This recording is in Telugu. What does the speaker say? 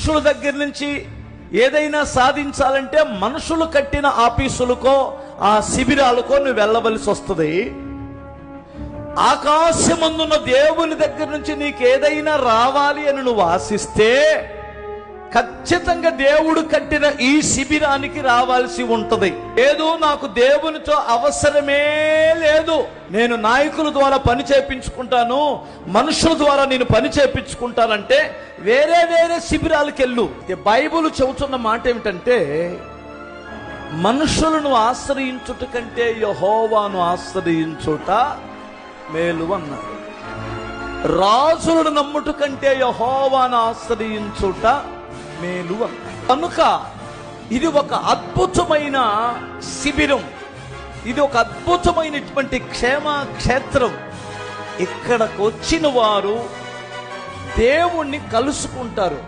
మనుషుల దగ్గర నుంచి ఏదైనా సాధించాలంటే మనుషులు కట్టిన ఆఫీసులకో ఆ శిబిరాలకో నువ్వు వెళ్ళవలసి వస్తుంది. ఆకాశమందున్న దేవుని దగ్గర నుంచి నీకు ఏదైనా రావాలి అని నువ్వు ఆశిస్తే ఖచ్చితంగా దేవుడు కట్టిన ఈ శిబిరానికి రావాల్సి ఉంటది. ఏదో నాకు దేవునితో అవసరమే లేదు, నేను నాయకుల ద్వారా పని చేయించుకుంటాను, మనుషుల ద్వారా నేను పని చేయించుకుంటానంటే వేరే వేరే శిబిరాలకు వెళ్ళు. బైబిల్ చెబుతున్న మాట ఏమిటంటే, మనుషులను ఆశ్రయించుట కంటే యెహోవాను ఆశ్రయించుట మేలు అన్నాడు. రాజులను నమ్ముట కంటే యెహోవాను ఆశ్రయించుట మేలు అన్నాడు. కనుక ఇది ఒక అద్భుతమైన శిబిరం, ఇది ఒక అద్భుతమైనటువంటి క్షేమ క్షేత్రం. ఇక్కడకు వచ్చిన వారు దేవుణ్ణి కలుసుకుంటారు.